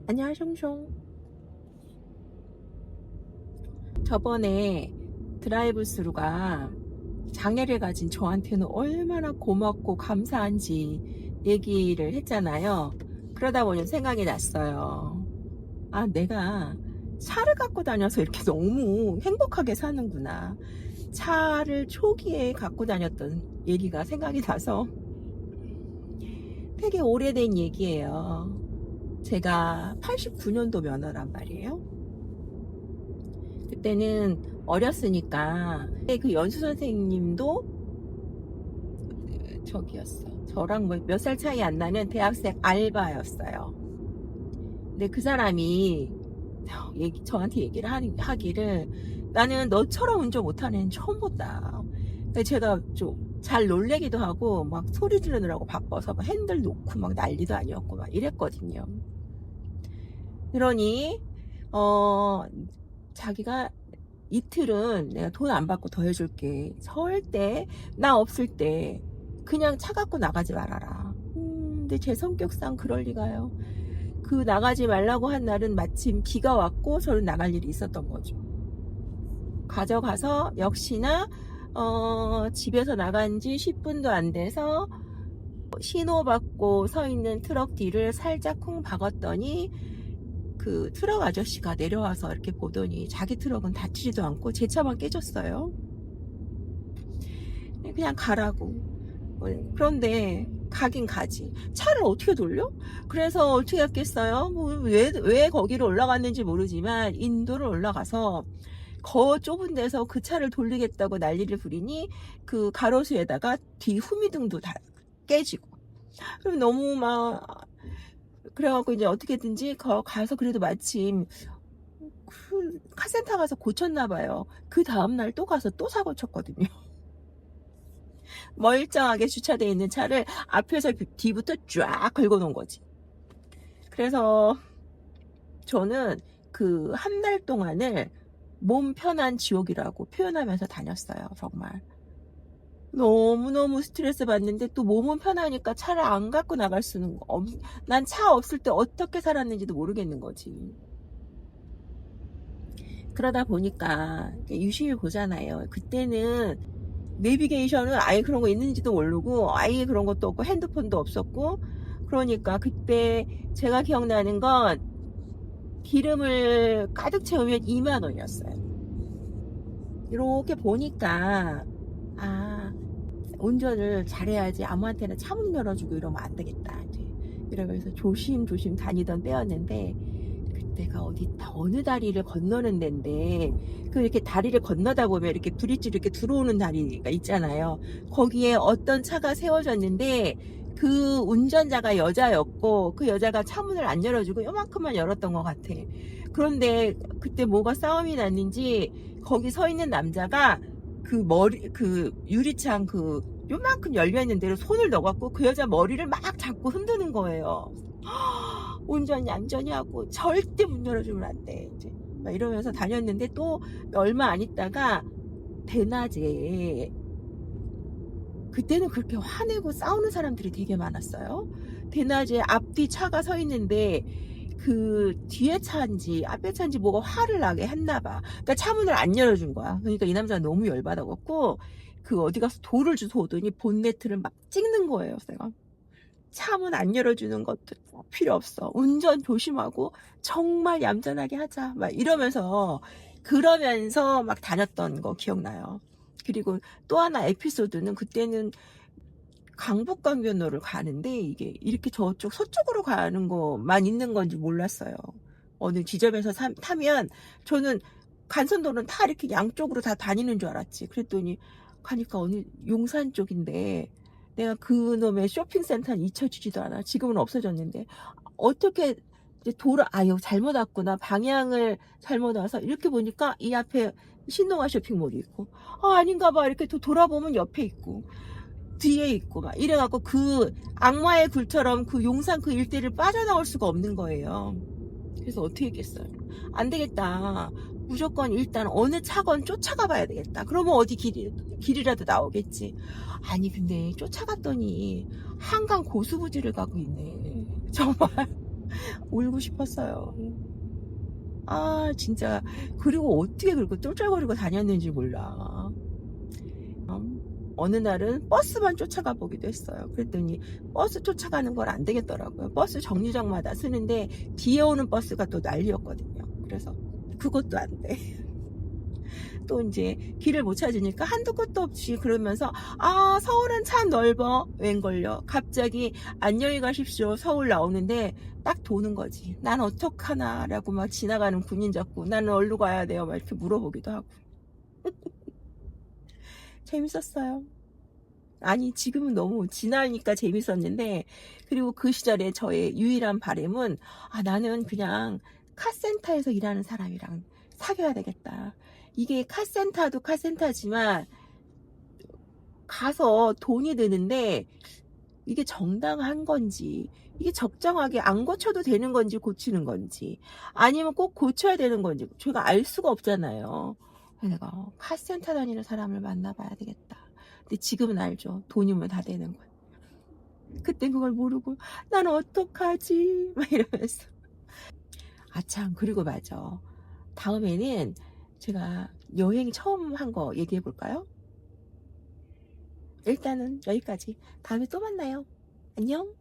안녕하숑숑. 저번에 드라이브 스루가 장애를 가진 저한테는 얼마나 고맙고 감사한지 얘기를 했잖아요. 그러다 보니 생각이 났어요. 아, 내가 차를 갖고 다녀서 이렇게 너무 행복하게 사는구나. 차를 초기에 갖고 다녔던 얘기가 생각이 나서 되게 오래된 얘기예요. 제가 89년도 면허란 말이에요. 그때는 어렸으니까 그 연수 선생님도 저기였어. 저랑 뭐 몇 살 차이 안 나는 대학생 알바였어요. 근데 그 사람이 저한테 얘기를 하기를 나는 너처럼 운전 못하는 애는 처음 봤다. 근데 제가 좀 잘 놀래기도 하고 막 소리 지르느라고 바빠서 막 핸들 놓고 막 난리도 아니었고 막 이랬거든요. 그러니 자기가 이틀은 내가 돈 안 받고 더 해줄게. 절대 나 없을 때 그냥 차 갖고 나가지 말아라. 근데 제 성격상 그럴 리가요. 그 나가지 말라고 한 날은 마침 비가 왔고 저는 나갈 일이 있었던 거죠. 가져가서 역시나 집에서 나간 지 10분도 안 돼서 신호 받고 서 있는 트럭 뒤를 살짝 쿵 박았더니 그 트럭 아저씨가 내려와서 이렇게 보더니 자기 트럭은 다치지도 않고 제 차만 깨졌어요. 그냥 가라고. 그런데 가긴 가지. 차를 어떻게 돌려? 그래서 어떻게 했겠어요? 왜 거기로 올라갔는지 모르지만 인도를 올라가서 좁은 데서 그 차를 돌리겠다고 난리를 부리니 그 가로수에다가 뒤 후미등도 다 깨지고. 그럼 너무 그래갖고 이제 어떻게든지 가서 그래도 마침 그 카센터 가서 고쳤나봐요. 그 다음날 또 가서 또 사고 쳤거든요. 멀쩡하게 주차되어 있는 차를 앞에서 뒤부터 쫙 긁어놓은 거지. 그래서 저는 그 한 달 동안을 몸 편한 지옥이라고 표현하면서 다녔어요. 정말 너무너무 스트레스 받는데 또 몸은 편하니까 차를 안 갖고 나갈 수는 난 차 없을 때 어떻게 살았는지도 모르겠는 거지. 그러다 보니까 유심히 보잖아요. 그때는 내비게이션은 아예 그런 거 있는지도 모르고 아예 그런 것도 없고 핸드폰도 없었고, 그러니까 그때 제가 기억나는 건 기름을 가득 채우면 2만 원이었어요. 이렇게 보니까 운전을 잘해야지 아무한테나 차 문 열어주고 이러면 안 되겠다 이제 이러면서 조심조심 다니던 때였는데, 그때가 어느 다리를 건너는 데인데 그 이렇게 다리를 건너다 보면 이렇게 브릿지 이렇게 들어오는 다리가 있잖아요. 거기에 어떤 차가 세워졌는데 그 운전자가 여자였고 그 여자가 차문을 안 열어주고 요만큼만 열었던 것 같아. 그런데 그때 뭐가 싸움이 났는지 거기 서 있는 남자가 그 유리창 요만큼 열려있는 데로 손을 넣어갖고 그 여자 머리를 막 잡고 흔드는 거예요. 운전 얌전히 하고 절대 문 열어주면 안 돼. 이제 막 이러면서 다녔는데 또 얼마 안 있다가 대낮에, 그때는 그렇게 화내고 싸우는 사람들이 되게 많았어요. 대낮에 앞뒤 차가 서 있는데 그 뒤에 차인지 앞에 차인지 뭐가 화를 나게 했나 봐. 그러니까 차문을 안 열어준 거야. 그러니까 이 남자가 너무 열받아갖고 어디 가서 돌을 주워 오더니 본네트를 막 찍는 거예요. 내가 차문 안 열어주는 것도 필요 없어. 운전 조심하고 정말 얌전하게 하자. 막 이러면서 그러면서 막 다녔던 거 기억나요. 그리고 또 하나 에피소드는, 그때는 강북강변로를 가는데 이게 이렇게 저쪽 서쪽으로 가는 것만 있는 건지 몰랐어요. 어느 지점에서 타면 저는 간선도로는 다 이렇게 양쪽으로 다 다니는 줄 알았지. 그랬더니 가니까 어느 용산 쪽인데 내가 그놈의 쇼핑센터는 잊혀지지도 않아. 지금은 없어졌는데 어떻게 이제 여기 잘못 왔구나. 방향을 잘못 와서 이렇게 보니까 이 앞에 신동아 쇼핑몰이 있고, 아닌가 봐. 이렇게 또 돌아보면 옆에 있고 뒤에 있고 막 이래갖고 그 악마의 굴처럼 그 용산 그 일대를 빠져나올 수가 없는 거예요. 그래서 어떻게 했겠어요? 안 되겠다. 무조건 일단 어느 차건 쫓아가 봐야 되겠다. 그러면 어디 길이라도 나오겠지. 아니 근데 쫓아갔더니 한강 고수부지를 가고 있네. 정말 울고 싶었어요. 아, 진짜. 그리고 어떻게 그렇게 쫄쫄거리고 다녔는지 몰라. 어느 날은 버스만 쫓아가 보기도 했어요. 그랬더니 버스 쫓아가는 걸 안 되겠더라고요. 버스 정류장마다 쓰는데 뒤에 오는 버스가 또 난리였거든요. 그래서 그것도 안 돼. 또 이제 길을 못 찾으니까 한도 끝도 없이 그러면서 아, 서울은 참 넓어. 웬걸요. 갑자기 안녕히 가십시오. 서울 나오는데 딱 도는 거지. 난 어떡하나 라고 막 지나가는 군인 잡고 나는 어디로 가야 돼요. 막 이렇게 물어보기도 하고. 재밌었어요. 아니, 지금은 너무 지나니까 재밌었는데, 그리고 그 시절에 저의 유일한 바람은 아, 나는 그냥 카센터에서 일하는 사람이랑 사귀어야 되겠다. 이게 카센터도 카센터지만 가서 돈이 드는데 이게 정당한 건지, 이게 적정하게 안 고쳐도 되는 건지 고치는 건지, 아니면 꼭 고쳐야 되는 건지 제가 알 수가 없잖아요. 그래서 내가 카센터 다니는 사람을 만나봐야 되겠다. 근데 지금은 알죠. 돈이면 다 되는 거야. 그땐 그걸 모르고 난 어떡하지 막 이러면서. 아참, 그리고 맞아. 다음에는 제가 여행 처음 한 거 얘기해 볼까요? 일단은 여기까지. 다음에 또 만나요. 안녕.